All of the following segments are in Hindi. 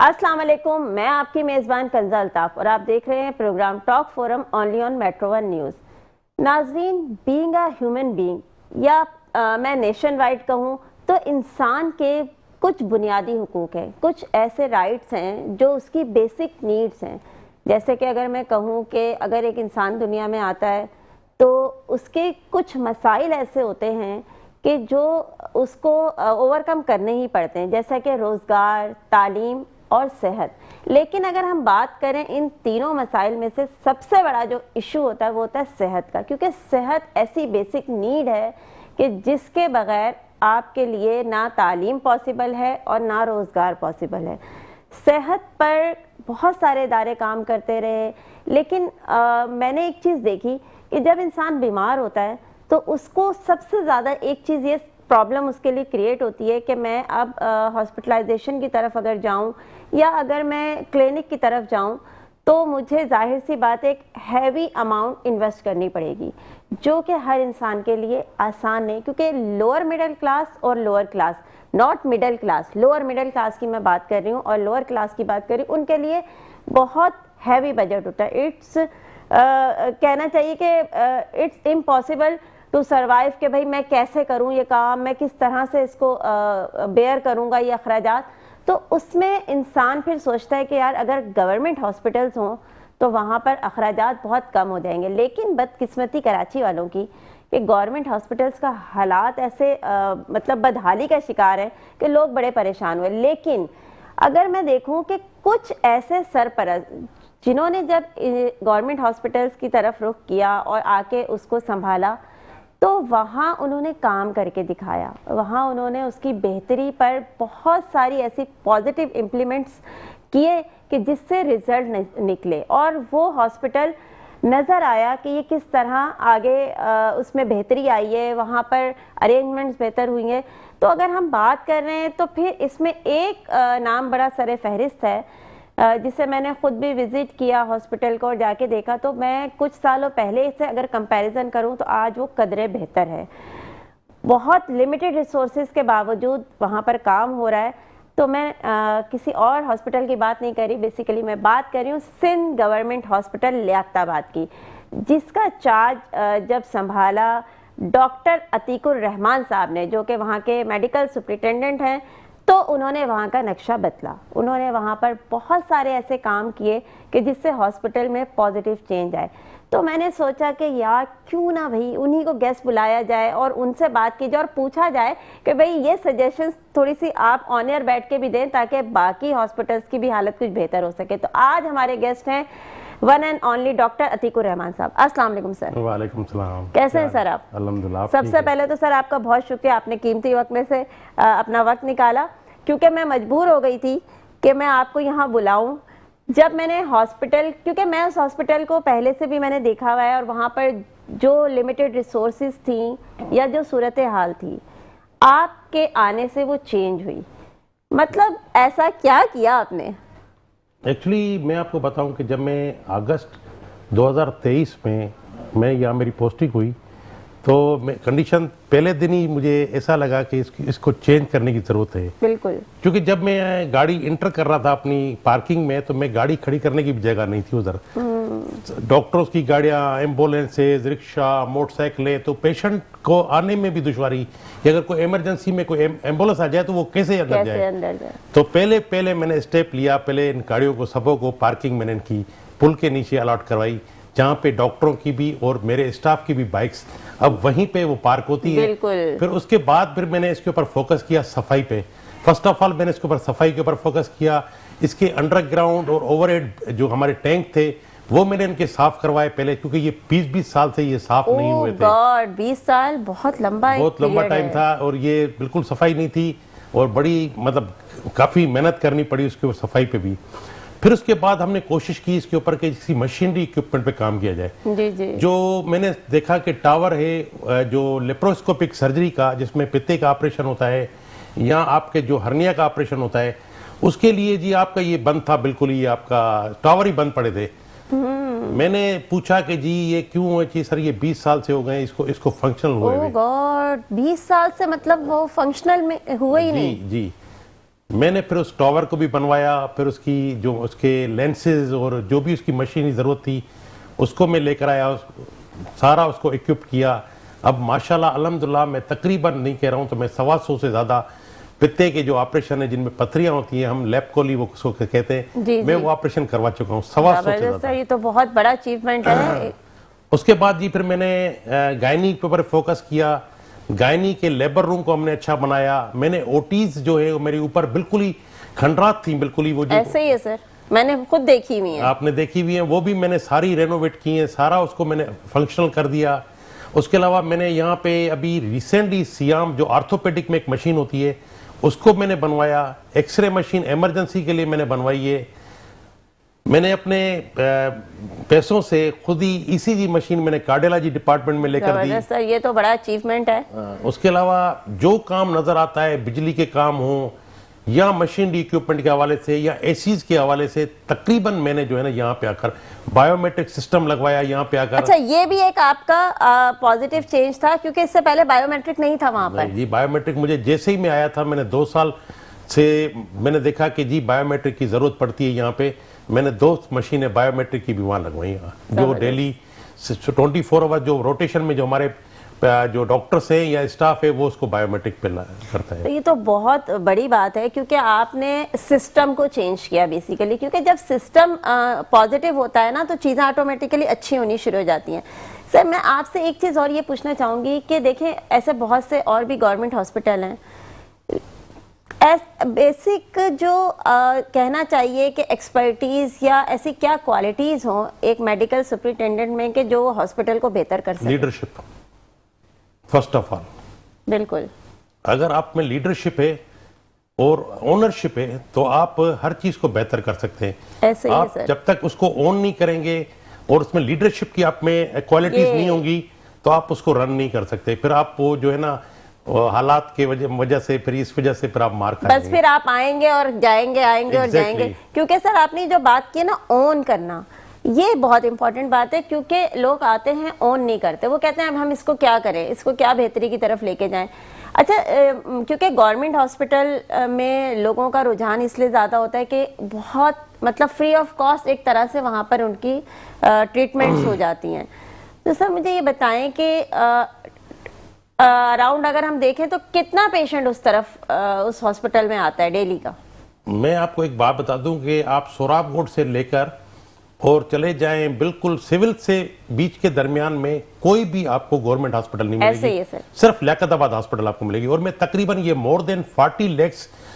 अस्सलाम वालेकुम, मैं आपकी मेज़बान कंज़ा अल्ताफ और आप देख रहे हैं programme Talk Forum only on Metro One News. नाजरीन, बीइंग अ ह्यूमन बीइंग या मैं नेशन वाइड कहूँ तो इंसान के कुछ बुनियादी हुकूक हैं, कुछ ऐसे राइट्स हैं जो उसकी बेसिक नीड्स हैं। जैसे कि अगर मैं कहूँ कि अगर एक इंसान दुनिया में आता है तो उसके कुछ मसाइल ऐसे होते हैं कि जो उसको ओवरकम करने ही पड़ते हैं, जैसा कि रोज़गार, तालीम और सेहत। लेकिन अगर हम बात करें इन तीनों मसाइल में से सबसे बड़ा जो इशू होता है वो होता है सेहत का, क्योंकि सेहत ऐसी बेसिक नीड है कि जिसके बगैर आपके लिए ना तालीम पॉसिबल है और ना रोज़गार पॉसिबल है। सेहत पर बहुत सारे इदारे काम करते रहे, लेकिन मैंने एक चीज़ देखी कि जब इंसान बीमार होता है तो उसको सबसे ज़्यादा एक चीज़ ये प्रॉब्लम उसके लिए क्रिएट होती है कि मैं अब हॉस्पिटलाइजेशन की तरफ अगर जाऊं या अगर मैं क्लिनिक की तरफ जाऊं तो मुझे जाहिर सी बात एक हैवी अमाउंट इन्वेस्ट करनी पड़ेगी, जो कि हर इंसान के लिए आसान नहीं, क्योंकि लोअर मिडिल क्लास और lower class, not middle class, lower middle class की मैं बात कर रही हूँ और लोअर क्लास की बात कर रही हूँ, उनके लिए बहुत हैवी बजट होता है। कहना चाहिए कि इट्स इम्पॉसिबल टू सर्वाइव कि भाई मैं कैसे करूं ये काम, मैं किस तरह से इसको बेयर करूंगा ये अखराजात। तो उसमें इंसान फिर सोचता है कि यार अगर गवर्नमेंट हॉस्पिटल्स हों तो वहाँ पर अखराजात बहुत कम हो जाएंगे। लेकिन बदकिस्मती कराची वालों की कि गवर्नमेंत हॉस्पिटल्स का हालात ऐसे मतलब बदहाली का शिकार है कि लोग बड़े परेशान हुए। लेकिन अगर मैं देखूँ कि कुछ ऐसे सरपरस्त जिन्होंने जब गवर्नमेंट हॉस्पिटल्स की तरफ रुख किया और आके उसको संभाला तो वहाँ उन्होंने काम करके दिखाया, वहाँ उन्होंने उसकी बेहतरी पर बहुत सारी ऐसी पॉजिटिव इम्प्लीमेंट्स किए कि जिससे रिजल्ट निकले और वो हॉस्पिटल नज़र आया कि ये किस तरह आगे उसमें बेहतरी आई है, वहाँ पर अरेंजमेंट्स बेहतर हुई हैं। तो अगर हम बात कर रहे हैं तो फिर इसमें एक नाम बड़ा सरे फहरिस्त है जिसे मैंने ख़ुद भी विज़िट किया हॉस्पिटल को और जाके देखा। तो मैं कुछ सालों पहले से अगर कंपैरिजन करूं तो आज वो कदरे बेहतर है। बहुत लिमिटेड रिसोर्सेज के बावजूद वहाँ पर काम हो रहा है। तो मैं किसी और हॉस्पिटल की बात नहीं कर रही, बेसिकली मैं बात कर रही हूँ सिंध गवर्नमेंट हॉस्पिटल लियाकताबाद की, जिसका चार्ज जब संभाला डॉक्टर अतीकुर रहमान साहब ने, जो कि वहाँ के मेडिकल सुपरिटेंडेंट हैं। तो उन्होंने वहाँ का नक्शा बदला, उन्होंने वहाँ पर बहुत सारे ऐसे काम किए कि जिससे हॉस्पिटल में पॉजिटिव चेंज आए। तो मैंने सोचा कि यार क्यों ना भाई उन्हीं को गेस्ट बुलाया जाए और उनसे बात की जाए और पूछा जाए कि भाई ये सजेशंस थोड़ी सी आप ऑन एयर बैठ के भी दें ताकि बाकी हॉस्पिटल्स की भी हालत कुछ बेहतर हो सके। तो आज हमारे गेस्ट हैं one and only doctor Atiqur Rahman साहब। अस्सलाम वालेकुम सर। वालेकुम सलाम। कैसे हैं सर आप? अल्हम्दुलिल्लाह। सबसे पहले तो सर आपका बहुत शुक्रिया, आपने कीमती वक्त में से अपना वक्त निकाला, क्योंकि मैं मजबूर हो गई थी कि मैं आपको यहाँ बुलाऊं। जब मैंने हॉस्पिटल, क्योंकि मैं उस हॉस्पिटल को पहले से भी मैंने देखा हुआ है और वहाँ पर जो लिमिटेड रिसोर्सेज थी या जो सूरत हाल थी, आपके आने से वो चेंज हुई। मतलब ऐसा क्या किया आपने? एक्चुअली मैं आपको बताऊं कि जब मैं अगस्त 2023 में मैं यहाँ मेरी पोस्टिंग हुई तो मैं कंडीशन पहले दिन ही मुझे ऐसा लगा कि इसको चेंज करने की ज़रूरत है। बिल्कुल। क्योंकि जब मैं गाड़ी इंटर कर रहा था अपनी पार्किंग में तो मैं गाड़ी खड़ी करने की भी जगह नहीं थी उधर। डॉक्टर्स की गाड़ियाँ, एम्बुलेंसेज, रिक्शा, मोटरसाइकिलें, तो पेशेंट को आने में भी दुश्वारी कि अगर कोई इमरजेंसी में कोई एम्बुलेंस आ जाए तो वो कैसे अंदर जाए। तो पहले मैंने स्टेप लिया, पहले इन गाड़ियों को सबों को पार्किंग मैंने इनकी पुल के नीचे अलॉट करवाई, जहाँ पे डॉक्टरों की भी और मेरे स्टाफ की भी बाइक्स अब वहीं पे वो पार्क होती है। फिर उसके बाद फिर मैंने इसके ऊपर फोकस किया सफाई पे। फर्स्ट ऑफ ऑल मैंने इसके ऊपर सफाई के ऊपर फोकस किया। इसके अंडरग्राउंड और ओवरहेड जो हमारे टैंक थे वो मैंने इनके साफ करवाए पहले, क्योंकि ये 20-20 साल से ये साफ नहीं हुए थे। गॉड, 20 साल बहुत लंबा टाइम था और ये बिल्कुल सफाई नहीं थी और बड़ी मतलब काफ़ी मेहनत करनी पड़ी उसके ऊपर सफाई पे भी। फिर उसके बाद हमने कोशिश की इसके ऊपर कि किसी मशीनरी इक्विपमेंट पे काम किया जाए। जी। जो मैंने देखा कि टावर है जो लेप्रोस्कोपिक सर्जरी का, जिसमें पित्ते का ऑपरेशन होता है या आपके जो हर्निया का ऑपरेशन होता है, उसके लिए जी आपका ये बंद था, बिल्कुल ही आपका टावर ही बंद पड़े थे। मैंने पूछा कि जी ये क्यों हुआ? जी सर ये 20 साल से हो गए इसको फंक्शनल हुए। ओह गॉड, 20 साल से मतलब वो फंक्शनल में हुए ही नहीं। जी। मैंने फिर उस टॉवर को भी बनवाया, फिर उसकी जो उसके लेंसेज और जो भी उसकी मशीन की ज़रूरत थी उसको मैं लेकर आया, सारा उसको इक्विप किया। अब माशाल्लाह अल्हम्दुलिल्लाह मैं तकरीबन नहीं कह रहा हूँ तो मैं 125 से ज़्यादा पित्ते के जो ऑपरेशन है जिनमें पथरियाँ होती हैं, हम लैपकोली वो उसको कहते हैं, जी, मैं वो ऑपरेशन करवा चुका हूँ 125 से ज़्यादा। ये तो बहुत बड़ा अचीवमेंट है। उसके बाद जी फिर मैंने गायनी के ऊपर फोकस किया। गायनी के लेबर रूम को हमने अच्छा बनाया। मैंने ओटीज जो है वो मेरे ऊपर बिल्कुल ही खंडरात थी, बिल्कुल ही वो जो ऐसे ही है सर, मैंने खुद देखी हुई है। आपने देखी हुई है, वो भी मैंने सारी रेनोवेट की है, सारा उसको मैंने फंक्शनल कर दिया। उसके अलावा मैंने यहाँ पे अभी रिसेंटली सियाम जो आर्थोपेडिक में एक मशीन होती है उसको मैंने बनवाया। एक्सरे मशीन इमरजेंसी के लिए मैंने बनवाई है। मैंने अपने पैसों से खुद ही ईसीजी मशीन मैंने कार्डियोलॉजी डिपार्टमेंट में लेकर दी। सर ये तो बड़ा अचीवमेंट है। उसके अलावा जो काम नजर आता है, बिजली के काम हो या मशीनरी इक्विपमेंट के हवाले से या एसीज के हवाले से, तकरीबन मैंने जो है ना यहाँ पे आकर बायोमेट्रिक सिस्टम लगवाया यहाँ पे आकर। अच्छा, ये भी एक आपका पॉजिटिव चेंज था क्योंकि इससे पहले बायोमेट्रिक नहीं था वहां पर। जी बायोमेट्रिक मुझे जैसे ही मैं आया था, मैंने 2 साल से मैंने देखा कि जी बायोमेट्रिक की जरूरत पड़ती है यहाँ पे। मैंने 2 मशीनें बायोमेट्रिक की भी वहाँ लगवाई, जो डेली 24 आवर जो रोटेशन में जो हमारे जो डॉक्टर्स हैं या स्टाफ है वो उसको बायोमेट्रिक पे करता है। तो ये तो बहुत बड़ी बात है क्योंकि आपने सिस्टम को चेंज किया बेसिकली, क्योंकि जब सिस्टम पॉजिटिव होता है ना तो चीज़ें ऑटोमेटिकली अच्छी होनी शुरू हो जाती हैं। सर मैं आपसे एक चीज़ और ये पूछना चाहूँगी कि देखें ऐसे बहुत से और भी गवर्नमेंट हॉस्पिटल हैं, बेसिक जो कहना चाहिए कि एक्सपर्टीज या ऐसी क्या क्वालिटीज हों एक मेडिकल सुपरिटेंडेंट में कि जो हॉस्पिटल को बेहतर कर सके? Leadership first of all. बिल्कुल। अगर आप में लीडरशिप है और ओनरशिप है तो आप हर चीज को बेहतर कर सकते हैं। ऐसे ही आप सर। जब तक उसको ओन नहीं करेंगे और उसमें लीडरशिप की आप में क्वालिटीज नहीं होंगी तो आप उसको रन नहीं कर सकते। फिर आप वो जो है ना हालात के वजह से फिर इस वजह से फिर आप मार खाएंगे। बस फिर आप आएंगे और जाएंगे, आएंगे और जाएंगे। क्योंकि सर आपने जो बात की ना ओन करना, ये बहुत इंपॉर्टेंट बात है क्योंकि लोग आते हैं ओन नहीं करते, वो कहते हैं अब हम इसको क्या करें, इसको क्या बेहतरी की तरफ लेके जाएं। अच्छा, क्योंकि गवर्नमेंट हॉस्पिटल में लोगों का रुझान इसलिए ज़्यादा होता है कि बहुत मतलब फ्री ऑफ कॉस्ट एक तरह से वहाँ पर उनकी ट्रीटमेंट्स हो जाती हैं। तो सर मुझे ये बताएं कि अराउंड अगर हम देखें तो कितना पेशेंट उस तरफ उस हॉस्पिटल में आता है डेली का? मैं आपको एक बात बता दूं कि आप सोराब रोड से लेकर और चले जाएं बिल्कुल सिविल से बीच के दरमियान में कोई भी आपको गवर्नमेंट हॉस्पिटल नहीं ऐसे ही मिलेगी। है सर। सिर्फ लियाकताबाद हॉस्पिटल आपको मिलेगी और मैं तकरीबन ये मोर देन 40 लाख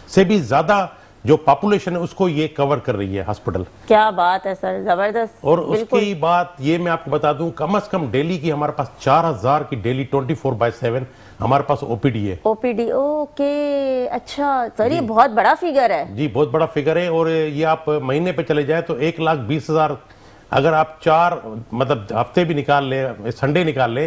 से भी ज्यादा जो पॉपुलेशन है उसको ये कवर कर रही है हॉस्पिटल। क्या बात है सर, जबरदस्त। और उसकी बात ये मैं आपको बता दूं, कम से कम डेली की हमारे पास 4000 की डेली 24/7 हमारे पास ओपीडी है। ओपीडी, ओके, अच्छा सर ये बहुत बड़ा फिगर है। जी बहुत बड़ा फिगर है। और ये आप महीने पे चले जाए तो 1,20,000, अगर आप 4 मतलब हफ्ते भी निकाल ले, संडे निकाल ले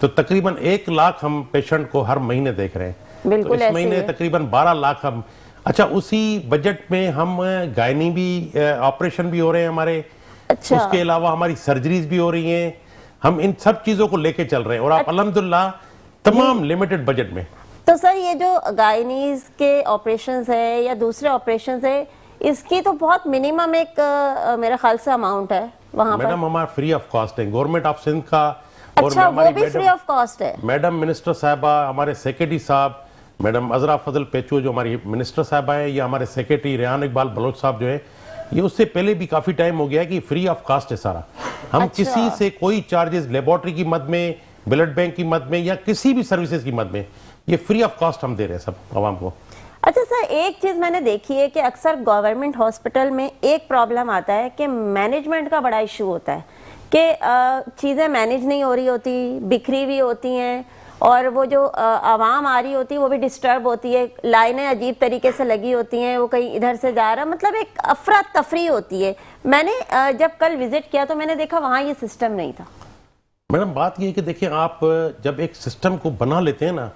तो तकरीबन 1 लाख हम पेशेंट को हर महीने देख रहे हैं। बिल्कुल तो इस महीने तकरीबन 12 लाख हम। अच्छा, उसी बजट में हम गायनी भी ऑपरेशन भी हो रहे हैं हमारे। अच्छा। उसके अलावा हमारी सर्जरीज भी हो रही हैं। हम इन सब चीजों को लेके चल रहे हैं और आप अल्हम्दुलिल्लाह तमाम लिमिटेड बजट में। तो सर ये जो गायनीज के ऑपरेशंस है या दूसरे ऑपरेशंस है, इसकी तो बहुत मिनिमम एक मेरे ख्याल से अमाउंट है वहां पर। मैडम हमारा फ्री ऑफ कॉस्ट है, गवर्नमेंट ऑफ सिंध का। अच्छा, वो भी फ्री ऑफ कॉस्ट है? मैडम मिनिस्टर साहबा, हमारे सेक्रेटरी साहब मैडम अजरा फजल पेचू जो हमारी मिनिस्टर साहबा है, या हमारे सेक्रेटरी रेहान इकबाल बलोच साहब जो है, ये उससे पहले भी काफी टाइम हो गया है कि फ्री ऑफ कॉस्ट है सारा। हम अच्छा। किसी से कोई चार्जेस लेबोरेटरी की मद में, ब्लड बैंक की मद में या किसी भी सर्विसेज की मद में, ये फ्री ऑफ कॉस्ट हम दे रहे हैं सब आवाम को। अच्छा सर, एक चीज मैंने देखी है कि अक्सर गवर्नमेंट हॉस्पिटल में एक प्रॉब्लम आता है कि मैनेजमेंट का बड़ा इशू होता है कि चीज़ें मैनेज नहीं हो रही होती, बिखरी हुई होती हैं और वो जो आवाम आ रही होती है वो भी डिस्टर्ब होती है, लाइनें अजीब तरीके से लगी होती हैं, वो कहीं इधर से जा रहा, मतलब एक अफरा तफरी होती है। मैंने जब कल विजिट किया तो मैंने देखा वहाँ ये सिस्टम नहीं था। मैडम बात ये है कि देखिए, आप जब एक सिस्टम को बना लेते हैं ना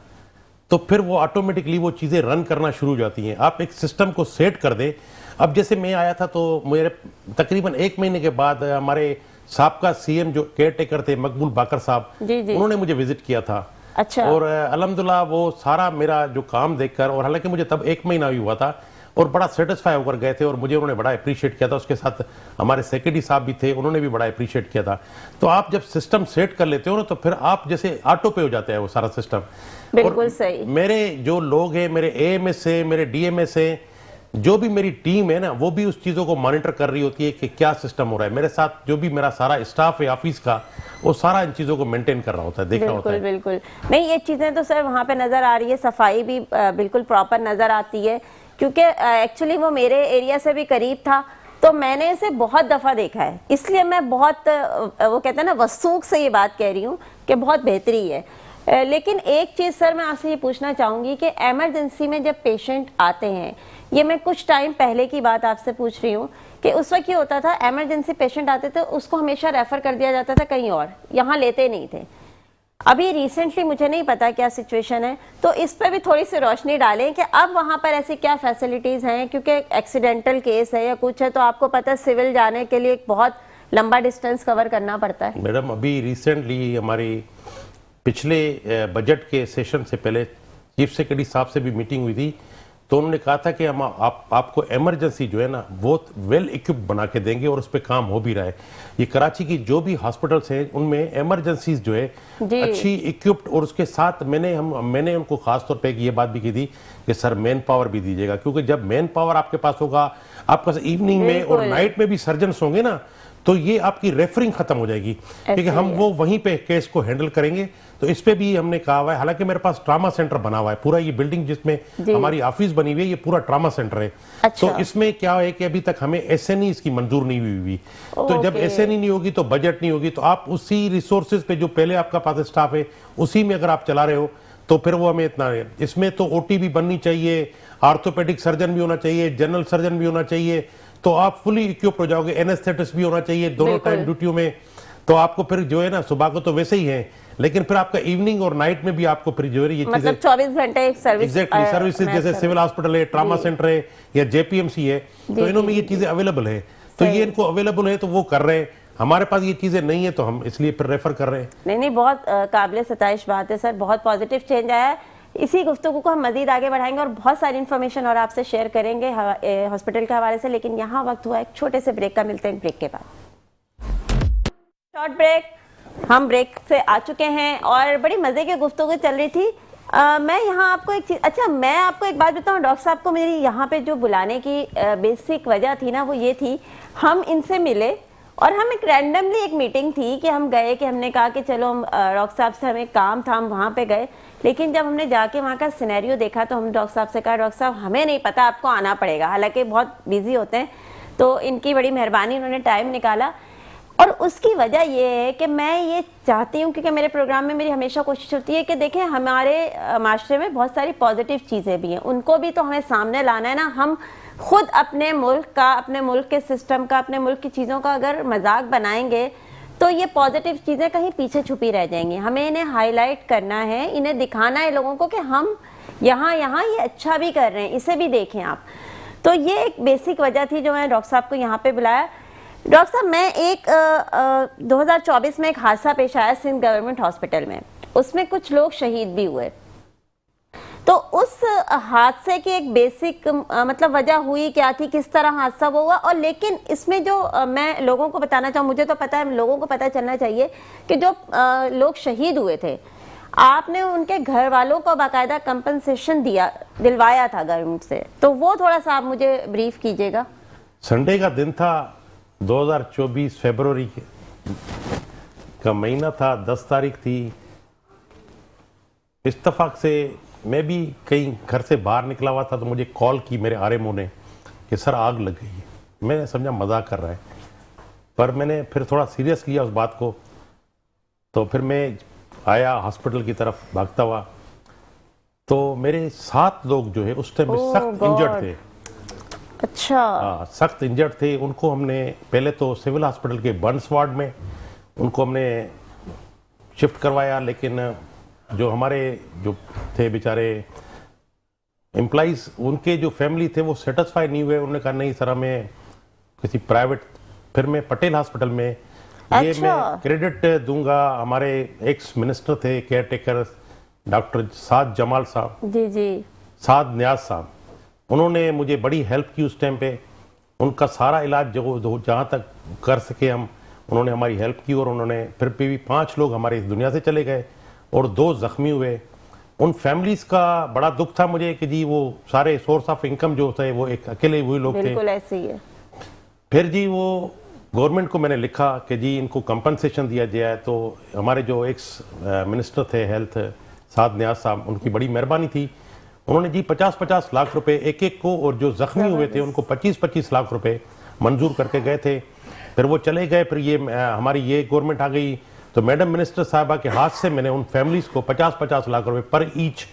तो फिर वो ऑटोमेटिकली वो चीज़ें रन करना शुरू हो जाती हैं। आप एक सिस्टम को सेट कर दें। अब जैसे मैं आया था तो मेरे तकरीबन 1 महीने के बाद हमारे साबका सीएम जो केयर टेकर थे मकबूल बाकर साहब, उन्होंने मुझे विजिट किया था। अच्छा। और अल्हम्दुलिल्लाह वो सारा मेरा जो काम देखकर, और हालांकि मुझे तब 1 महीना ही हुआ था, और बड़ा सेटिस्फाई होकर गए थे और मुझे उन्होंने बड़ा अप्रिशिएट किया था। उसके साथ हमारे सेक्रेटरी साहब भी थे, उन्होंने भी बड़ा अप्रिशिएट किया था। तो आप जब सिस्टम सेट कर लेते हो ना, तो फिर आप जैसे ऑटो पे हो जाता है वो सारा सिस्टम। बिल्कुल सही। मेरे जो लोग हैं, मेरे एएमएस है, मेरे डीएमएस है, जो भी मेरी टीम है ना, वो भी उस चीज़ों को मॉनिटर कर रही होती है कि क्या सिस्टम हो रहा है। मेरे साथ जो भी मेरा सारा स्टाफ है ऑफिस का, वो सारा इन चीज़ों को मेंटेन कर रहा होता है, देख रहा होता है। बिल्कुल। नहीं, ये चीज़ें तो सर वहाँ पे नज़र आ रही है, सफाई भी बिल्कुल प्रॉपर नज़र आती है, क्योंकि एक्चुअली वो मेरे एरिया से भी करीब था, तो मैंने इसे बहुत दफ़ा देखा है। इसलिए मैं बहुत वो कहते हैं ना, वसूख से ये बात कह रही हूँ कि बहुत बेहतरी है। लेकिन एक चीज़ सर मैं आपसे ये पूछना चाहूँगी कि एमरजेंसी में जब पेशेंट आते हैं, ये मैं कुछ टाइम पहले की बात आपसे पूछ रही हूँ कि उस वक्त ये होता था, एमरजेंसी पेशेंट आते थे उसको हमेशा रेफर कर दिया जाता था कहीं और, यहाँ लेते नहीं थे। अभी रिसेंटली मुझे नहीं पता क्या सिचुएशन है, तो इस पर भी थोड़ी सी रोशनी डालें कि अब वहाँ पर ऐसी क्या फैसिलिटीज़ हैं, क्योंकि एक्सीडेंटल केस है या कुछ है तो आपको पता है सिविल जाने के लिए एक बहुत लंबा डिस्टेंस कवर करना पड़ता है। मैडम, अभी रिसेंटली हमारी पिछले बजट के सेशन से पहले चीफ सेक्रेटरी साहब से भी मीटिंग हुई थी, तो उन्होंने कहा था कि हम आपको इमरजेंसी जो है ना बहुत वेल इक्विप्ड बना के देंगे और उस पर काम हो भी रहा है। ये कराची की जो भी हॉस्पिटल्स हैं उनमें इमरजेंसीज जो है अच्छी इक्विप्ड, और उसके साथ मैंने उनको खास तौर पे ये बात भी की थी कि सर मैन पावर भी दीजिएगा, क्योंकि जब मैन पावर आपके पास होगा, आपके पास इवनिंग में और नाइट में भी सर्जन्स होंगे ना, तो ये आपकी रेफरिंग खत्म हो जाएगी, क्योंकि हम वो वहीं पे केस को हैंडल करेंगे। तो इस पे भी हमने कहा हुआ है, हालांकि मेरे पास ट्रामा सेंटर बना हुआ है पूरा, ये बिल्डिंग जिसमें हमारी ऑफिस बनी हुई है ये पूरा ट्रामा सेंटर है। अच्छा। तो इसमें क्या है कि अभी तक हमें एसएनई इसकी मंजूर नहीं हुई। तो जब एसएनई नहीं होगी तो बजट नहीं होगी, तो आप उसी रिसोर्सेज पे जो पहले आपका पास स्टाफ है उसी में अगर आप चला रहे हो तो फिर वो हमें इतना, इसमें तो ओटी भी बननी चाहिए, आर्थोपेडिक सर्जन भी होना चाहिए, जनरल सर्जन भी होना चाहिए, तो आप फुली इक्विप्ड हो जाओगे। एनेस्थेटिस्ट भी होना चाहिए दोनों टाइम ड्यूटियों में, तो आपको फिर जो है ना, सुबह को तो वैसे ही है, लेकिन फिर आपका इवनिंग और नाइट में भी आपको फिर जो है ये मतलब 24 घंटे एक सर्विस, एग्जैक्टली सर्विसेज, जैसे सिविल हॉस्पिटल है, ट्रामा सेंटर है या जेपीएमसी है, तो इन्हों में ये चीजें अवेलेबल है, तो ये इनको अवेलेबल है तो वो कर रहे हैं। हमारे पास ये चीजें नहीं है तो हम इसलिए फिर रेफर कर रहे हैं। नहीं, बहुत काबिल सताइश बात है सर, बहुत पॉजिटिव चेंज आया है। इसी गुफ्तगू को हम मजीद आगे बढ़ाएंगे और बहुत सारी इन्फॉर्मेशन और आपसे शेयर करेंगे हॉस्पिटल के हवाले से, लेकिन यहाँ वक्त हुआ एक छोटे से ब्रेक का, मिलते हैं ब्रेक के बाद। शॉर्ट ब्रेक, हम ब्रेक से आ चुके हैं और बड़ी मजे की गुफ्तगू चल रही थी। मैं यहाँ आपको एक चीज, अच्छा मैं आपको एक बात बताऊँ, डॉक्टर साहब को मेरी यहाँ पे जो बुलाने की बेसिक वजह थी ना, वो ये थी, हम इनसे मिले और हम एक रैंडमली एक मीटिंग थी कि हम गए, कि हमने कहा कि चलो हम डॉक्टर साहब से हमें काम था, हम वहाँ पे गए। लेकिन जब हमने जाके वहाँ का सिनेरियो देखा तो हम डॉक्टर साहब से कहा, डॉक्टर साहब हमें नहीं पता, आपको आना पड़ेगा, हालांकि बहुत बिजी होते हैं, तो इनकी बड़ी मेहरबानी, उन्होंने टाइम निकाला। और उसकी वजह ये है कि मैं ये चाहती हूँ, क्योंकि मेरे प्रोग्राम में मेरी हमेशा कोशिश होती है कि देखें हमारे माशरे में बहुत सारी पॉजिटिव चीज़ें भी हैं, उनको भी तो हमें सामने लाना है ना। हम खुद अपने मुल्क का, अपने मुल्क के सिस्टम का, अपने मुल्क की चीज़ों का अगर मजाक बनाएंगे तो ये पॉजिटिव चीज़ें कहीं पीछे छुपी रह जाएंगी। हमें इन्हें हाईलाइट करना है, इन्हें दिखाना है लोगों को कि हम यहाँ ये अच्छा भी कर रहे हैं, इसे भी देखें आप। तो ये एक बेसिक वजह थी जो मैं डॉक्टर साहब को यहाँ पे बुलाया। डॉक्टर साहब, मैं एक 2024 में एक हादसा पेश आया सिंध गवर्नमेंट हॉस्पिटल में, उसमें कुछ लोग शहीद भी हुए। तो उस हादसे की एक बेसिक मतलब वजह हुई क्या थी, किस तरह हादसा हुआ, और लेकिन इसमें जो मैं लोगों को बताना चाहूँ, मुझे तो पता है, लोगों को पता चलना चाहिए कि जो लोग शहीद हुए थे, आपने उनके घर वालों को बाकायदा कंपनसेशन दिलवाया था गवर्नमेंट से, तो वो थोड़ा सा आप मुझे ब्रीफ कीजिएगा। संडे का दिन था, 2024 फरवरी का महीना था, 10 तारीख थी। इत्तफाक से मैं भी कहीं घर से बाहर निकला हुआ था तो मुझे कॉल की मेरे आरएमओ ने कि सर आग लग गई है। मैंने समझा मजाक कर रहा है, पर मैंने फिर थोड़ा सीरियस लिया उस बात को। तो फिर मैं आया हॉस्पिटल की तरफ भागता हुआ, तो मेरे 7 लोग जो है उस टाइम में सख्त इंजर्ड थे। अच्छा। सख्त इंजर्ड थे। उनको हमने पहले तो सिविल हॉस्पिटल के बर्न्स वार्ड में उनको हमने शिफ्ट करवाया, लेकिन जो हमारे जो थे बेचारे एम्प्लॉइज, उनके जो फैमिली थे वो सेटिस्फाई नहीं हुए। उन्होंने कहा नहीं सर, हमें किसी प्राइवेट, फिर मैं पटेल हॉस्पिटल में ये मैं क्रेडिट दूंगा, हमारे एक्स मिनिस्टर थे केयर टेकर डॉक्टर साद जमाल साहब, जी, साद न्याज साहब, उन्होंने मुझे बड़ी हेल्प की उस टाइम पे। उनका सारा इलाज जो जहाँ तक कर सके हम, उन्होंने हमारी हेल्प की। और उन्होंने फिर भी 5 लोग हमारे इस दुनिया से चले गए और 2 जख्मी हुए। उन फैमिलीज का बड़ा दुख था मुझे कि जी वो सारे सोर्स ऑफ इनकम जो थे वो एक अकेले वही लोग थे। बिल्कुल ऐसे ही है। फिर जी वो गवर्नमेंट को मैंने लिखा कि जी इनको कंपनसेशन दिया जाए। तो हमारे जो एक्स मिनिस्टर थे हेल्थ, साद नियाज साहब, उनकी बड़ी मेहरबानी थी। उन्होंने जी 50-50 लाख रुपए एक एक को, और जो जख्मी हुए थे उनको 25-25 लाख रुपए मंजूर करके गए थे। फिर वो चले गए। फिर ये हमारी ये गवर्नमेंट आ गई तो मैडम मिनिस्टर साहबा के हाथ से मैंने उन फैमिलीज को 50-50 लाख रुपए पर ईच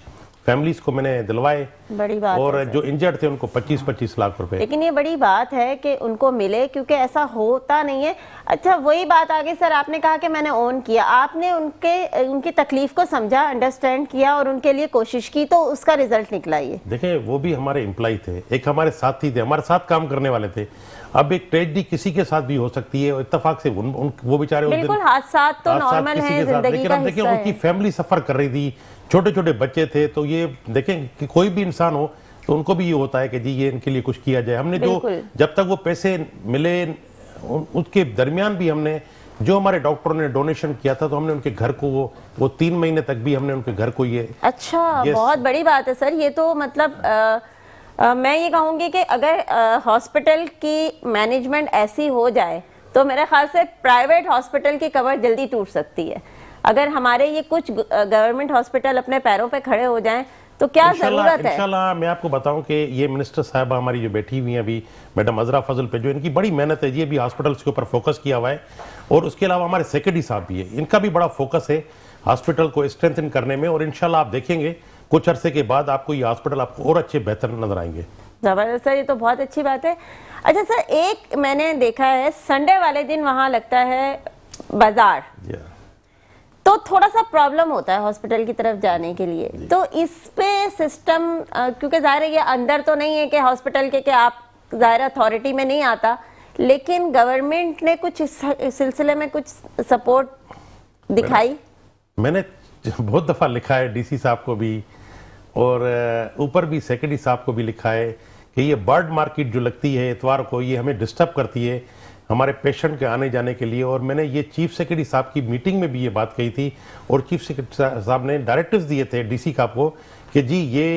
फैमिलीज को मैंने दिलवाए। बड़ी बात और है जो इंजर्ड थे उनको 25-25 लाख रुपए। लेकिन ये बड़ी बात है कि उनको मिले, क्योंकि ऐसा होता नहीं है। अच्छा, वही बात आगे सर, आपने कहा कि मैंने ऑन किया, आपने उनकी तकलीफ को समझा, अंडरस्टैंड किया और उनके लिए कोशिश की, तो उसका रिजल्ट निकला ये। देखिए वो भी हमारे एम्प्लॉय थे, एक हमारे साथी थे, हमारे साथ काम करने वाले थे। अब एक ट्रेजेडी किसी के साथ भी हो सकती है और इत्तेफाक से वो बेचारे बिल्कुल, हादसा तो नॉर्मल है, जिंदगी लेकिन का अब देखिए हिस्सा उनकी है। फैमिली सफर कर रही थी, छोटे छोटे बच्चे थे। तो ये देखें कि कोई भी इंसान हो तो उनको भी ये होता है कि जी ये इनके लिए कुछ किया जाए। हमने जो जब तक वो पैसे मिले उसके दरमियान भी हमने जो हमारे डॉक्टरों ने डोनेशन किया था तो हमने उनके घर को वो 3 महीने तक भी हमने उनके घर को ये। अच्छा, बहुत बड़ी बात है सर ये तो। मतलब मैं ये कहूँगी कि अगर हॉस्पिटल की मैनेजमेंट ऐसी हो जाए तो मेरे ख्याल से प्राइवेट हॉस्पिटल की कमर जल्दी टूट सकती है। अगर हमारे ये कुछ गवर्नमेंट हॉस्पिटल अपने पैरों पे खड़े हो जाएं तो क्या जरूरत है। इंशाल्लाह मैं आपको बताऊं कि ये मिनिस्टर साहबा हमारी जो बैठी हुई हैं अभी, मैडम अजरा फजल पे, जो इनकी बड़ी मेहनत है, ये भी हॉस्पिटल्स के ऊपर फोकस किया हुआ है। और उसके अलावा हमारे सेक्रेटरी साहब भी है, इनका भी बड़ा फोकस है हॉस्पिटल को स्ट्रेंथन करने में। और इंशाल्लाह आप देखेंगे कुछ अरसे के बाद आपको ये हॉस्पिटल आपको और अच्छे बेहतर नजर आएंगे। जबरदस्त सर, ये तो बहुत अच्छी बात है। अच्छा सर, एक मैंने देखा है संडे वाले दिन वहां लगता है बाजार, तो थोड़ा सा प्रॉब्लम होता है हॉस्पिटल की तरफ जाने के लिए। तो इस पे सिस्टम, क्योंकि जाहिर है ये अंदर तो नहीं है कि हॉस्पिटल के आप जाहिर अथॉरिटी में नहीं आता, लेकिन गवर्नमेंट ने कुछ इस सिलसिले में कुछ सपोर्ट दिखाई। मैंने बहुत दफा लिखा है डीसी साहब को भी और ऊपर भी सेक्रेटरी साहब को भी लिखा है कि ये बर्ड मार्केट जो लगती है इतवार को, ये हमें डिस्टर्ब करती है हमारे पेशेंट के आने जाने के लिए। और मैंने ये चीफ सेक्रेटरी साहब की मीटिंग में भी ये बात कही थी और चीफ सेक्रेटरी साहब ने डायरेक्टिव्स दिए थे डीसी साहब को कि जी ये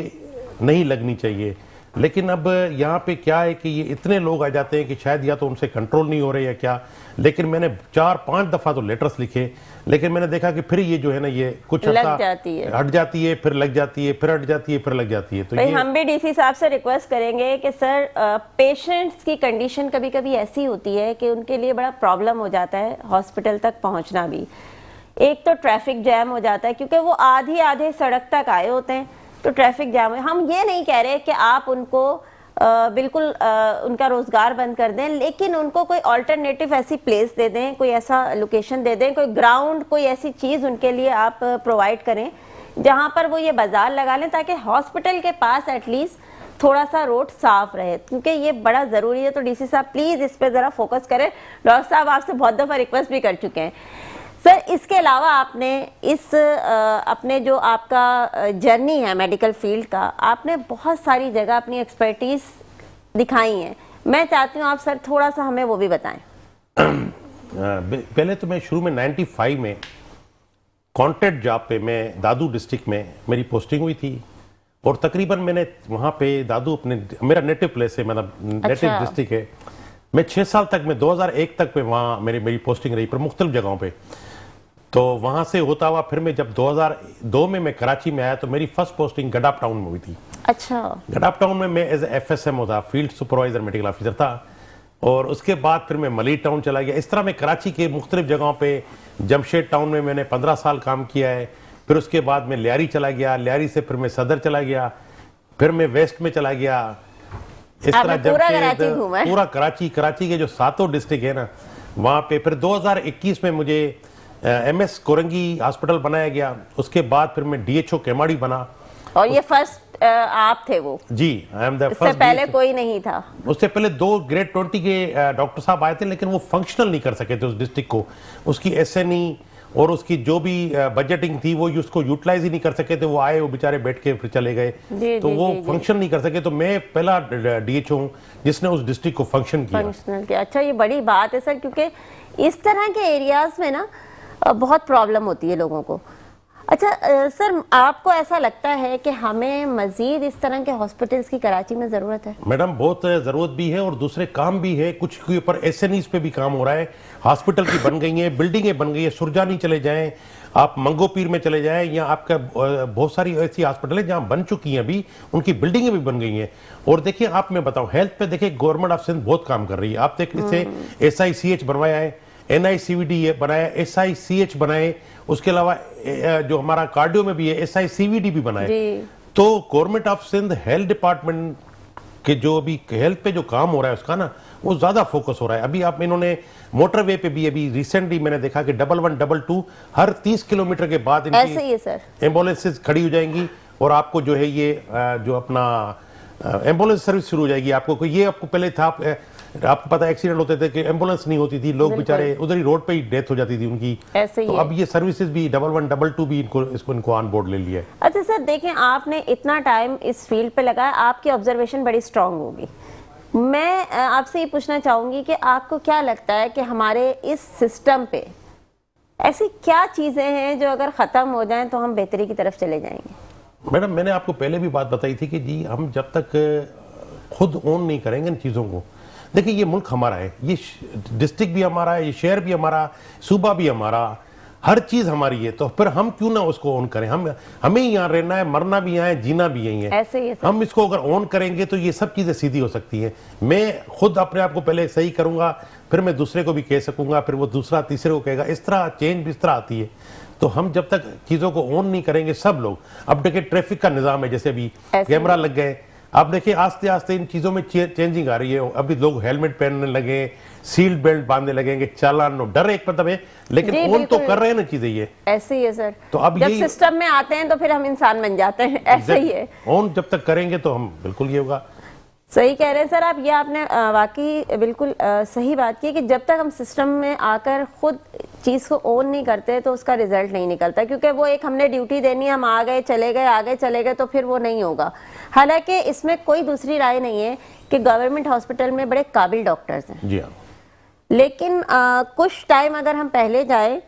नहीं लगनी चाहिए। लेकिन अब यहाँ पे क्या है कि ये इतने लोग आ जाते हैं कि शायद या तो उनसे कंट्रोल नहीं हो रहे या क्या। लेकिन मैंने 4-5 दफा तो लेटर्स लिखे, लेकिन मैंने देखा कि फिर ये जो है ना ये कुछ लग जाती है, हट जाती है, फिर लग जाती है, फिर हट जाती है, फिर लग जाती है। तो ये हम भी डीसी साहब से रिक्वेस्ट करेंगे कि सर पेशेंट्स की कंडीशन कभी कभी ऐसी होती है कि उनके लिए बड़ा प्रॉब्लम हो जाता है हॉस्पिटल तक पहुंचना भी। एक तो ट्रैफिक जैम हो जाता है क्योंकि वो आधे सड़क तक आए होते हैं, तो ट्रैफिक जाम है। हम ये नहीं कह रहे कि आप उनको बिल्कुल उनका रोजगार बंद कर दें, लेकिन उनको कोई ऑल्टरनेटिव ऐसी प्लेस दे दें, कोई ऐसा लोकेशन दे दें, कोई ग्राउंड, कोई ऐसी चीज उनके लिए आप प्रोवाइड करें जहां पर वो ये बाजार लगा लें, ताकि हॉस्पिटल के पास एटलीस्ट थोड़ा सा रोड साफ रहे, क्योंकि ये बड़ा जरूरी है। तो डीसी साहब प्लीज इस पे जरा फोकस करें। डॉक्टर साहब आपसे बहुत दफा रिक्वेस्ट भी कर चुके हैं। सर इसके अलावा आपने इस अपने जो आपका जर्नी है मेडिकल फील्ड का, आपने बहुत सारी जगह अपनी एक्सपर्टीज दिखाई है। मैं चाहती हूँ आप सर थोड़ा सा हमें वो भी बताएं। पहले तो मैं शुरू में 95 में कॉन्ट्रैक्ट जॉब पे मैं दादू डिस्ट्रिक्ट में मेरी पोस्टिंग हुई थी और तकरीबन मैंने वहाँ पे दादू अपने मेरा नेटिव प्लेस है, मतलब नेटिव डिस्ट्रिक्ट है। मैं 6 साल तक, मैं 2001 तक पे वहाँ मेरी पोस्टिंग रही पर मुख्तलिफ जगहों पे। तो वहाँ से होता हुआ फिर मैं जब 2002 में मैं कराची में आया तो मेरी फर्स्ट पोस्टिंग गडाप टाउन में हुई थी। अच्छा। गडाप टाउन में मैं एज FSM था, फील्ड सुपरवाइजर मेडिकल ऑफिसर था। और उसके बाद फिर मैं मलिक टाउन चला गया। इस तरह मैं कराची के मुख्तलिफ जगहों पे, जमशेद टाउन में मैंने 15 साल काम किया है। फिर उसके बाद मैं लियारी चला गया, लियारी से फिर मैं सदर चला गया, फिर मैं वेस्ट में चला गया। इस तरह जमशेद पूरा कराची के जो 7 डिस्ट्रिक्ट है ना वहाँ पे। फिर 2021 में मुझे MS कोरंगी हॉस्पिटल बनाया गया। उसके बाद फिर मैं DHO केमाड़ी बना। और ये फर्स्ट आप थे वो? जी, आई एम द फर्स्ट। उससे पहले कोई नहीं था? उससे पहले 2 ग्रेड 20 के डॉक्टर साहब आए थे, लेकिन वो फंक्शनल नहीं कर सके थे उस डिस्ट्रिक्ट को। उसकी SNE और उसकी जो भी बजटिंग थी वो उसको यूटिलाइज ही नहीं कर सके थे। वो आए, वो बेचारे बैठ के फिर चले गए, तो वो फंक्शन नहीं कर सके। तो मैं पहला डीएचओ हूँ जिसने उस डिस्ट्रिक्ट को फंक्शन किया। अच्छा, ये बड़ी बात है सर, क्योंकि इस तरह के एरियाज में ना बहुत प्रॉब्लम होती है लोगों को। अच्छा सर, आपको ऐसा लगता है कि हमें मजीद इस तरह के हॉस्पिटल्स की कराची में जरूरत है? मैडम बहुत जरूरत भी है और दूसरे काम भी है। कुछ के ऊपर एसएनईज पे भी काम हो रहा है। हॉस्पिटल की बन गई है, बिल्डिंगें बन गई है। सुरजानी चले जाएं, आप मंगोपीर में चले जाएं, या आपका बहुत सारी ऐसी हॉस्पिटल है जहां बन चुकी हैं, अभी उनकी बिल्डिंगें भी बन गई हैं। और देखिए, आप मैं बताऊं, हेल्थ पे देखिए गवर्नमेंट ऑफ सिंध बहुत काम कर रही है। आप देखिए, इसे SICH बनवाया है, NICVD बनाया, SICH बनाए, उसके अलावा जो हमारा कार्डियो में भी है SICVD भी बनाए। तो government of Sindh health department के जो अभी हेल्थ पे जो काम हो रहा है उसका ना, वो ज्यादा फोकस हो रहा है। अभी आप इन्होंने मोटरवे पे भी अभी रिसेंटली मैंने देखा कि 1122 हर 30 किलोमीटर के बाद इनकी एम्बुलेंसेज खड़ी हो जाएंगी और आपको जो है ये जो अपना एम्बुलेंस सर्विस शुरू हो जाएगी। आपको ये आपको पहले था, आपको पता एक्सीडेंट होते थे कि एम्बुलेंस नहीं होती थी, लोग बेचारे उधर ही रोड पे ही डेथ हो जाती थी उनकी। तो अब ये सर्विसेज भी 1122 भी इनको ऑन बोर्ड ले लिया है। अच्छा सर, देखें, आपने इतना टाइम इस फील्ड पे लगाया, आपकी ऑब्जर्वेशन बड़ी स्ट्रांग होगी। मैं आपसे ये पूछना चाहूंगी कि आपको क्या लगता है कि हमारे इस सिस्टम पे ऐसी क्या चीजें हैं जो अगर खत्म हो जाएं तो हम बेहतरी की तरफ चले जाएंगे? मैडम, मैंने आपको पहले भी बात बताई थी कि जी हम जब तक खुद ओन नहीं करेंगे इन चीज़ों को, देखिए ये मुल्क हमारा है, ये डिस्ट्रिक्ट भी हमारा है, ये शहर भी हमारा, सूबा भी हमारा, हर चीज़ हमारी है। तो फिर हम क्यों ना उसको ओन करें? हमें ही यहाँ रहना है, मरना भी यहाँ है, जीना भी यही है। ऐसे ही हम इसको अगर ओन करेंगे तो ये सब चीज़ें सीधी हो सकती हैं। मैं खुद अपने आप को पहले सही करूँगा, फिर मैं दूसरे को भी कह सकूँगा, फिर वो दूसरा तीसरे को कहेगा। इस तरह चेंज भी इस तरह आती है। तो हम जब तक चीज़ों को ओन नहीं करेंगे, सब लोग, अब देखिए ट्रैफिक का निज़ाम है, जैसे अभी कैमरा लग गए, आप देखिए आस्ते आस्ते इन चीज़ों में चेंजिंग आ रही है। अभी लोग हेलमेट पहनने लगे, सीट बेल्ट बांधने लगेंगे, चालान, डर एक मतलब है, लेकिन ओन तो कर रहे हैं ना चीजें ये। ऐसे ही है सर। तो अब जब सिस्टम में आते हैं तो फिर हम इंसान बन जाते हैं, ऐसे ही है। ओन जब तक करेंगे तो हम बिल्कुल ये होगा। सही कह रहे हैं सर आप, ये आपने वाकई बिल्कुल सही बात की कि जब तक हम सिस्टम में आकर खुद चीज को ओन नहीं करते तो उसका रिजल्ट नहीं निकलता, क्योंकि वो एक हमने ड्यूटी देनी है, हम आ गए चले गए, आगे चले गए, तो फिर वो नहीं होगा। हालांकि इसमें कोई दूसरी राय नहीं है कि गवर्नमेंट हॉस्पिटल में बड़े काबिल डॉक्टर्स हैं, जी हाँ, लेकिन कुछ टाइम अगर हम पहले जाए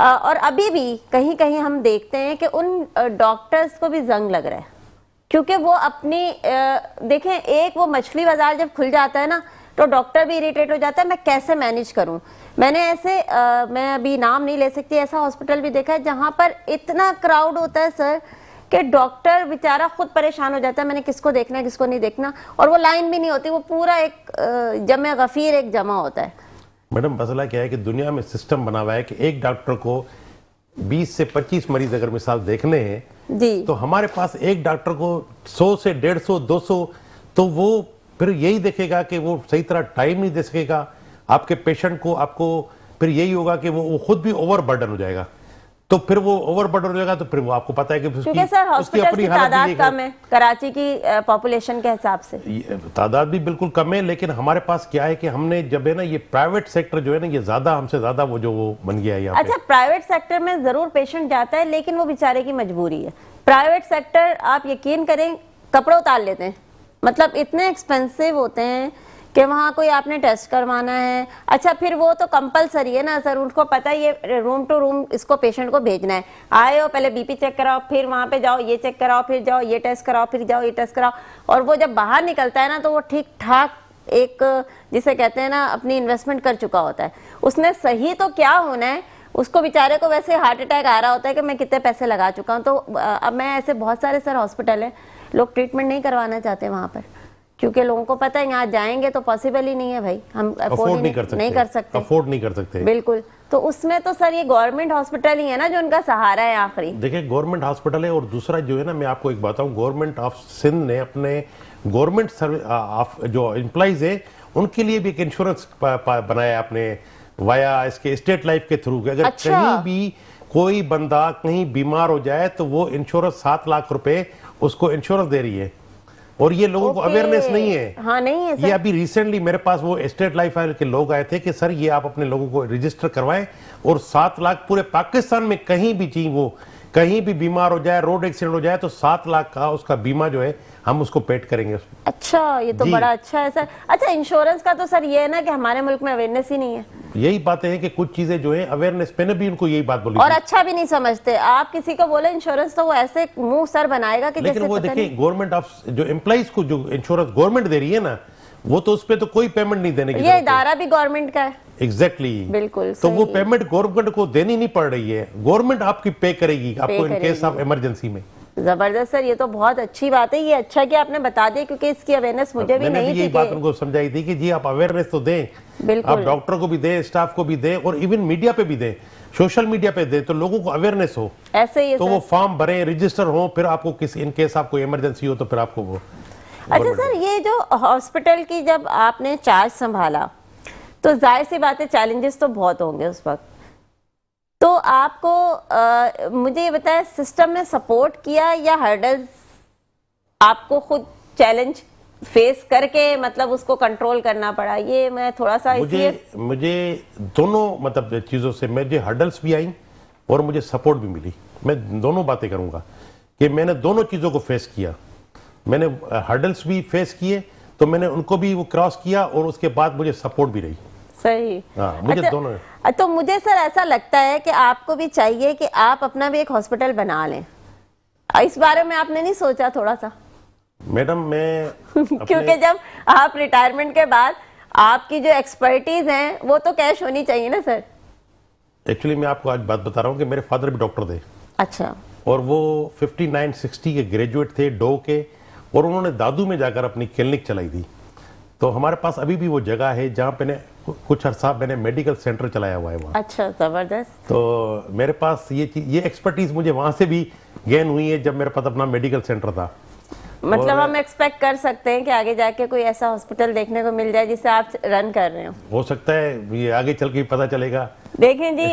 और अभी भी कहीं कहीं हम देखते हैं कि उन डॉक्टर्स को भी जंग लग रहा है, क्योंकि वो अपनी देखें, एक वो मछली बाजार जब खुल जाता है ना तो डॉक्टर भी इरिटेट हो जाता है, मैं कैसे मैनेज करूं। मैंने ऐसे मैं अभी नाम नहीं ले सकती, ऐसा हॉस्पिटल भी देखा है जहां पर इतना क्राउड होता है सर कि डॉक्टर बेचारा खुद परेशान हो जाता है, मैंने किसको देखना है किसको नहीं देखना, और वो लाइन भी नहीं होती, वो पूरा एक जमे गफीर एक जमा होता है। मैडम मसला क्या है कि दुनिया में सिस्टम बना हुआ है कि एक डॉक्टर को 20 से 25 मरीज अगर मिसाल देखने हैं जी, तो हमारे पास एक डॉक्टर को 100 से 150 200, तो वो फिर यही देखेगा कि वो सही तरह टाइम नहीं दे सकेगा आपके पेशेंट को। आपको फिर यही होगा कि वो खुद भी ओवर बर्डन हो जाएगा। तो फिर वो ओवर बर्डन हो जाएगा तो फिर वो आपको पता है कि क्योंकि सर हॉस्पिटल की तादाद कम है कराची की पॉपुलेशन के हिसाब से, तादाद भी बिल्कुल कम है, लेकिन हमारे पास क्या है कि हमने जब है ना ये प्राइवेट सेक्टर जो है ना ये ज्यादा हमसे ज्यादा वो जो वो बन गया है यहाँ। अच्छा, प्राइवेट सेक्टर में जरूर पेशेंट जाता है, लेकिन वो बेचारे की मजबूरी है। प्राइवेट सेक्टर आप यकीन करें कपड़े उतार लेते हैं, मतलब इतने एक्सपेंसिव होते हैं कि वहाँ कोई आपने टेस्ट करवाना है, अच्छा फिर वो तो कंपलसरी है ना सर, उनको पता है ये रूम टू रूम इसको पेशेंट को भेजना है, आए हो पहले बीपी चेक कराओ, फिर वहाँ पे जाओ ये चेक कराओ, फिर जाओ ये टेस्ट कराओ, फिर जाओ ये टेस्ट कराओ, और वो जब बाहर निकलता है ना तो वो ठीक ठाक एक जिसे कहते हैं ना अपनी इन्वेस्टमेंट कर चुका होता है। उसने सही तो क्या होना है, उसको बेचारे को वैसे हार्ट अटैक आ रहा होता है कि मैं कितने पैसे लगा चुका हूँ। तो अब मैं ऐसे बहुत सारे सर हॉस्पिटल है, लोग ट्रीटमेंट नहीं करवाना चाहते वहाँ पर, क्योंकि लोगों को पता है यहाँ जाएंगे तो पॉसिबल ही नहीं है भाई, हम अफोर्ड नहीं कर सकते बिल्कुल। तो उसमें तो सर ये गवर्नमेंट हॉस्पिटल ही है ना जो उनका सहारा है आखिरी। देखिए गवर्नमेंट हॉस्पिटल है, और दूसरा जो है ना मैं आपको एक बताऊं, गवर्नमेंट ऑफ सिंध ने अपने गवर्नमेंट सर्विस जो एम्प्लॉइज है उनके लिए भी एक इंश्योरेंस बनाया अपने वाया इसके स्टेट लाइफ के थ्रू। अगर अच्छा। कहीं भी कोई बंदा कहीं बीमार हो जाए तो वो इंश्योरेंस 7 लाख रुपए उसको इंश्योरेंस दे रही है। और ये लोगों को ओके। अवेयरनेस नहीं है। हाँ, नहीं है ये सर। अभी रिसेंटली मेरे पास वो स्टेट लाइफ फाइल के लोग आए थे कि सर ये आप अपने लोगों को रजिस्टर करवाएं, और 7 लाख पूरे पाकिस्तान में कहीं भी चाहिए, वो कहीं भी बीमार हो जाए, रोड एक्सीडेंट हो जाए, तो 7 लाख का उसका बीमा जो है हम उसको पेड करेंगे। अच्छा, ये तो जी। बड़ा अच्छा है सर। अच्छा, इंश्योरेंस का तो सर ये है ना कि हमारे मुल्क में अवेयरनेस ही नहीं है, यही बातें हैं कि कुछ चीजें जो है अवेयरनेस, मैंने भी उनको यही बात बोली और थी। अच्छा भी नहीं समझते। आप किसी को बोले इंश्योरेंस तो वो ऐसे मुंह सर बनाएगा कि लेकिन जैसे वो पता देखिए नहीं। गवर्नमेंट ऑफ जो एम्प्लॉइज को जो इंश्योरेंस गवर्नमेंट दे रही है ना, वो तो उस पे तो कोई पेमेंट नहीं देने की ये जरूरत है। इदारा भी गवर्नमेंट का है। एग्जैक्टली बिल्कुल तो वो सही। पेमेंट गवर्नमेंट को देनी नहीं पड़ रही है, गवर्नमेंट आपकी पे करेगी आपको इन केस ऑफ इमरजेंसी में। जबरदस्त सर, ये तो बहुत अच्छी बात है। ये अच्छा कि आपने बता दिया, क्योंकि इसकी अवेयरनेस मुझे भी मैंने नहीं भी थी यही बात कि उनको समझाई थी कि जी आप अवेयरनेस तो दें, आप बिल्कुल डॉक्टर को भी दें, स्टाफ को भी दें, और इवन मीडिया पे भी दें, सोशल मीडिया पे दें, तो लोगों को अवेयरनेस हो, ऐसे ही है तो सर। वो फॉर्म भरें, रजिस्टर हो, फिर आपको किसी इन केस आपको इमरजेंसी हो तो फिर आपको वो। अच्छा सर, ये जो हॉस्पिटल की जब आपने चार्ज संभाला, तो जाहिर सी बात है चैलेंजेस तो बहुत होंगे उस वक्त, तो आपको मुझे ये बताया सिस्टम ने सपोर्ट किया या हर्डल्स आपको खुद चैलेंज फेस करके मतलब उसको कंट्रोल करना पड़ा? ये मैं थोड़ा सा मुझे दोनों मतलब चीज़ों से मुझे हर्डल्स भी आई और मुझे सपोर्ट भी मिली। मैं दोनों बातें करूंगा कि मैंने दोनों चीज़ों को फेस किया। मैंने हर्डल्स भी फेस किए, तो मैंने उनको भी वो क्रॉस किया, और उसके बाद मुझे सपोर्ट भी रही। सही। हाँ, मुझे अच्छा, दोनों। तो मुझे सर ऐसा लगता है कि आपको भी चाहिए कि आप अपना भी एक हॉस्पिटल बना लें। इस बारे में आपने नहीं सोचा थोड़ा सा? मैडम मैं क्योंकि जब आप रिटायरमेंट के बाद आपकी जो एक्सपर्टीज है वो तो कैश होनी चाहिए ना सर। एक्चुअली मैं आपको आज बात बता रहा हूँ कि मेरे फादर भी डॉक्टर थे, अच्छा। और वो 59-60 के ग्रेजुएट थे डो के, और उन्होंने दादू में जाकर अपनी क्लिनिक चलाई थी। तो हमारे पास अभी भी वो जगह है जहाँ पे कुछ अर्सा मैंने मेडिकल सेंटर चलाया हुआ है वहाँ। अच्छा, जबरदस्त। तो मेरे पास ये एक्सपर्टीज मुझे वहां से भी गेन हुई है जब मेरे पास अपना मेडिकल सेंटर था। मतलब हम एक्सपेक्ट कर सकते हैं कि आगे जाके कोई ऐसा हॉस्पिटल देखने को मिल जाए जिसे आप रन कर रहे हो सकता है ये आगे चल के पता चलेगा। देखें जी,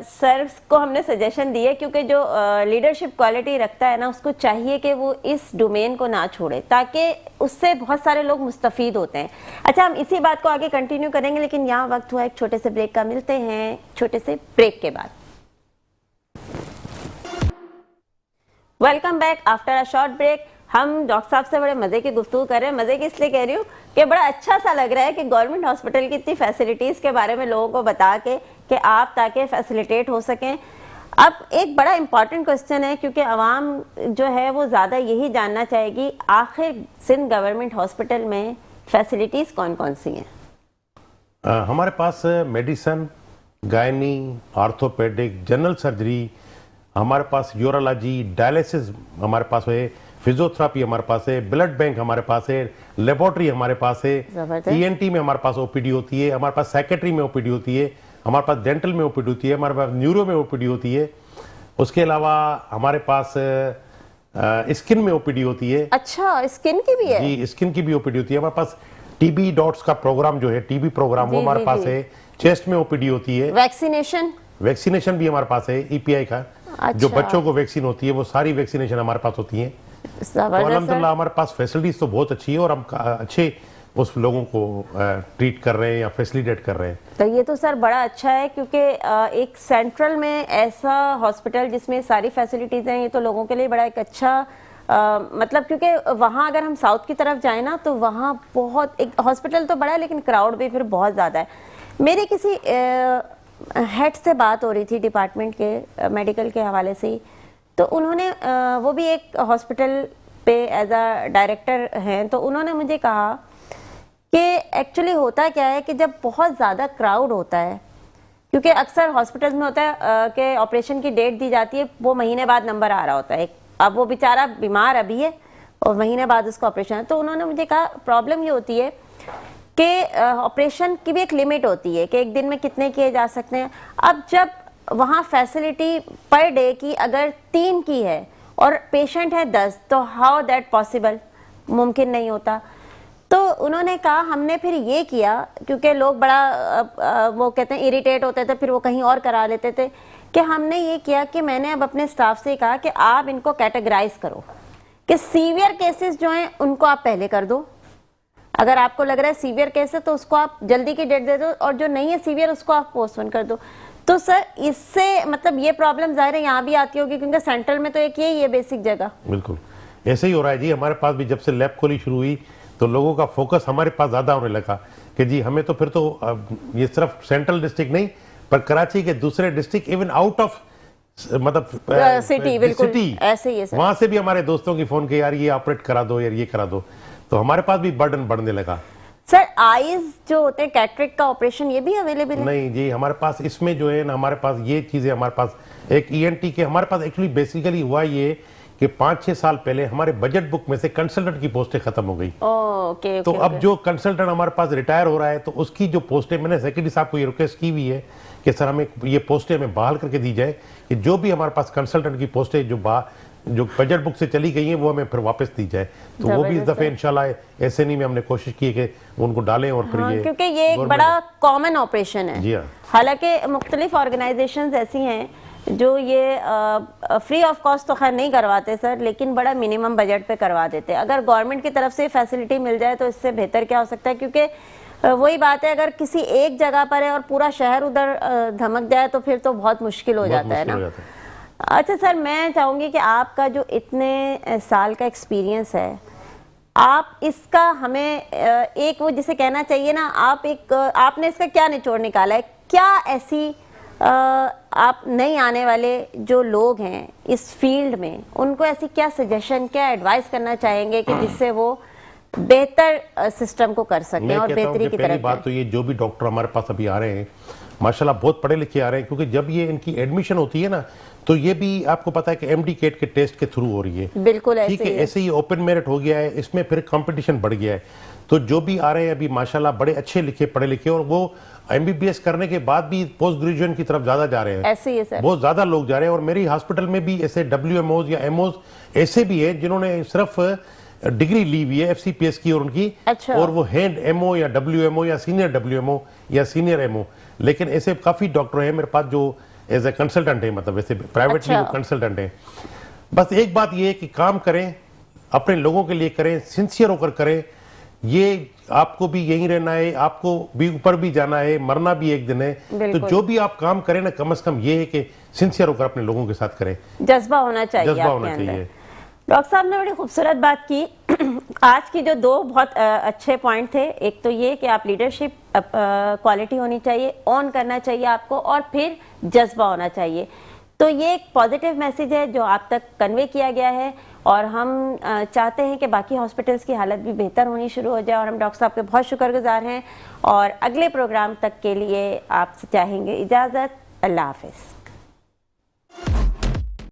सर को हमने सजेशन दी है, क्योंकि जो लीडरशिप क्वालिटी रखता है ना, उसको चाहिए कि वो इस डोमेन को ना छोड़े, ताकि उससे बहुत सारे लोग मुस्तफीद होते हैं। अच्छा, हम इसी बात को आगे कंटिन्यू करेंगे, लेकिन यहाँ वक्त हुआ एक छोटे से ब्रेक का। मिलते हैं छोटे से ब्रेक के बाद। Welcome back after a short break. हम डॉक्टर साहब से बड़े मजे की गुफ्तगू कर रहे हैं। मजे की इसलिए कह रही हूँ कि बड़ा अच्छा सा लग रहा है कि गवर्नमेंट हॉस्पिटल की इतनी फैसिलिटीज के बारे में लोगों को बता के कि आप ताकि फैसिलिटेट हो सकें। अब एक बड़ा इंपॉर्टेंट क्वेश्चन है, क्योंकि आवाम जो है वो ज़्यादा यही जानना चाहेगी, आखिर सिंध गवर्नमेंट हॉस्पिटल में फैसिलिटीज़ कौन कौन सी हैं? हमारे पास medicine, gynae, orthopaedic, general surgery, हमारे पास यूरोलॉजी, डायलिसिस हमारे पास है, फिजियोथेरापी हमारे पास है, ब्लड बैंक हमारे पास है, लेबोरेटरी हमारे पास है, ईएनटी में हमारे पास ओपीडी होती है, हमारे पास साइकेट्री में ओपीडी होती है, हमारे पास डेंटल में ओपीडी होती है, हमारे पास न्यूरो में ओपीडी होती है। उसके अलावा हमारे पास स्किन में ओपीडी होती है। अच्छा, स्किन की भी है? जी, स्किन की भी ओपीडी होती है। हमारे पास टीबी डॉट्स का प्रोग्राम जो है, टीबी प्रोग्राम, वो हमारे पास है। चेस्ट में ओपीडी होती है। वैक्सीनेशन भी हमारे पास है, ईपीआई का। अच्छा। जो बच्चों को वैक्सीन होती है वो सारी वैक्सीनेशन हमारे पास होती है। तो अल्हम्दुलिल्लाह हमारे पास फैसिलिटीज तो बहुत अच्छी है, और हम अच्छे उस लोगों को ट्रीट कर रहे हैं या फैसिलिटेट कर रहे हैं। तो ये तो सर बड़ा अच्छा है, क्योंकि एक सेंट्रल में ऐसा हॉस्पिटल जिसमें सारी फैसिलिटीज हैं, ये तो लोगों के लिए बड़ा एक अच्छा मतलब, क्योंकि वहाँ अगर हम साउथ की तरफ जाए ना, तो वहाँ बहुत एक हॉस्पिटल तो बड़ा है, लेकिन क्राउड भी फिर बहुत ज़्यादा है। मेरे किसी हेड से बात हो रही थी डिपार्टमेंट के मेडिकल के हवाले से ही, तो उन्होंने वो भी एक हॉस्पिटल पे एज अ डायरेक्टर हैं, तो उन्होंने मुझे कहा कि एक्चुअली होता क्या है कि जब बहुत ज़्यादा क्राउड होता है, क्योंकि अक्सर हॉस्पिटल्स में होता है कि ऑपरेशन की डेट दी जाती है, वो महीने बाद नंबर आ रहा होता है। अब वो बेचारा बीमार अभी है और महीने बाद उसका ऑपरेशन है। तो उन्होंने मुझे कहा प्रॉब्लम ये होती है कि ऑपरेशन की भी एक लिमिट होती है कि एक दिन में कितने किए जा सकते हैं। अब जब वहाँ फैसिलिटी पर डे की अगर 3 की है और पेशेंट है 10, तो हाउ दैट पॉसिबल, मुमकिन नहीं होता। तो उन्होंने कहा हमने फिर ये किया, क्योंकि लोग बड़ा वो कहते हैं इरिटेट होते थे, फिर वो कहीं और करा लेते थे, कि हमने ये किया कि मैंने अब अपने स्टाफ से कहा कि आप इनको कैटेगराइज करो कि सीवियर केसेस जो हैं उनको आप पहले कर दो, अगर आपको लग रहा है सीवियर केस है तो उसको आप जल्दी की डेट दे दो, और जो नहीं है सीवियर उसको आप पोस्टपोन कर दो। तो सर इससे मतलब ये प्रॉब्लम जाहिर है यहाँ भी आती होगी, क्योंकि सेंट्रल में तो एक यही है बेसिक जगह। बिल्कुल ऐसे ही हो रहा है जी। हमारे पास भी जब से लैब खोली शुरू हुई तो लोगों का फोकस हमारे पास ज़्यादा होने लगा कि जी हमें तो फिर तो ये सिर्फ सेंट्रल डिस्ट्रिक्ट नहीं पर कराची के दूसरे डिस्ट्रिक्ट, इवन आउट ऑफ मतलब सिटी, बिल्कुल ऐसे ही है सर। वहाँ से भी हमारे दोस्तों की फ़ोन के यार ये ऑपरेट करा दो, यार ये करा दो, तो हमारे पास भी बर्डन बढ़ने लगा। सर आईज जो होते हैं कैटरेक्ट का ऑपरेशन ये भी अवेलेबल है? नहीं जी, हमारे पास इसमें जो है ना, हमारे पास ये चीज़ें, हमारे पास एक ईएनटी के, हमारे पास एक्चुअली बेसिकली हुआ ये कि 5-6 साल पहले हमारे बजट बुक में से कंसल्टेंट की पोस्टें खत्म हो गई। ओके, तो अब जो कंसल्टेंट हमारे पास रिटायर हो रहा है तो उसकी जो पोस्टें, मैंने सेक्रेटरी साहब को ये रिक्वेस्ट की हुई है कि सर हमें ये पोस्टें हमें बहाल करके दी जाए, कि जो भी हमारे पास कंसल्टेंट की पोस्टें जो बजट बुक से चली गई हैं वो हमें फिर वापस दी जाए। तो वो भी इस दफे इंशाल्लाह एसएनई में हमने कोशिश की है कि उनको डालें और फिर ये, क्योंकि ये एक बड़ा कॉमन ऑपरेशन है। जी हाँ, हालांकि मुख्तलिफ ऑर्गेनाइजेशंस ऐसी हैं जो ये फ्री ऑफ कॉस्ट तो खैर नहीं करवाते सर, लेकिन बड़ा मिनिमम बजट पे करवा देते हैं। अगर गवर्नमेंट की तरफ से फैसिलिटी मिल जाए तो इससे बेहतर क्या हो सकता है, क्योंकि वही बात है, अगर किसी एक जगह पर है और पूरा शहर उधर धमक जाए तो फिर तो बहुत मुश्किल हो जाता है ना। अच्छा सर, मैं चाहूँगी कि आपका जो इतने साल का एक्सपीरियंस है, आप इसका हमें एक वो जिसे कहना चाहिए ना, आपने इसका क्या निचोड़ निकाला है? क्या ऐसी आप नहीं आने वाले जो लोग हैं इस फील्ड में, उनको ऐसी क्या सजेशन, क्या एडवाइस करना चाहेंगे कि जिससे वो बेहतर सिस्टम को कर सकें और बेहतरी की तरफ? बात तो ये, जो भी डॉक्टर हमारे पास अभी आ रहे हैं माशाल्लाह बहुत पढ़े लिखे आ रहे हैं, क्योंकि जब ये इनकी एडमिशन होती है ना तो ये भी आपको पता है कि एमडी केट के टेस्ट के थ्रू हो रही है। बिल्कुल ठीक है, ऐसे ही ओपन मेरिट हो गया है, इसमें फिर कंपटीशन बढ़ गया है। तो जो भी आ रहे हैं अभी माशाल्लाह बड़े अच्छे लिखे पढ़े लिखे, और वो एमबीबीएस करने के बाद भी पोस्ट ग्रेजुएशन की तरफ ज्यादा जा रहे हैं। ऐसे ही है सर, बहुत ज्यादा लोग जा रहे हैं। और मेरी हॉस्पिटल में भी ऐसे WMOs या MOs ऐसे भी है जिन्होंने सिर्फ डिग्री ली हुई है FCPS की और उनकी, अच्छा। और वो हैंड MO या WMO या सीनियर WMO या सीनियर MO, लेकिन ऐसे काफी डॉक्टर हैं मेरे पास जो एज ए कंसल्टेंट है, मतलब वैसे प्राइवेटली वो कंसल्टेंट है। बस एक बात ये है कि काम करें, अपने लोगों के लिए करें, सिंसियर होकर करें। ये आपको भी यहीं रहना है, आपको भी ऊपर भी जाना है, मरना भी एक दिन है। तो जो भी आप काम करें ना, कम से कम ये है कि सिंसियर होकर अपने लोगों के साथ करें, जज्बा होना चाहिए, जज्बा होना चाहिए। डॉक्टर साहब ने बड़ी खूबसूरत बात की। आज की जो दो बहुत अच्छे पॉइंट थे, एक तो ये कि आप लीडरशिप क्वालिटी होनी चाहिए, ऑन करना चाहिए आपको, और फिर जज्बा होना चाहिए। तो ये एक पॉजिटिव मैसेज है जो आप तक कन्वे किया गया है, और हम चाहते हैं कि बाकी हॉस्पिटल्स की हालत भी बेहतर होनी शुरू हो जाए। और हम डॉक्टर साहब के बहुत शुक्रगुजार हैं, और अगले प्रोग्राम तक के लिए आपसे चाहेंगे इजाज़त। अल्लाह हाफिज़।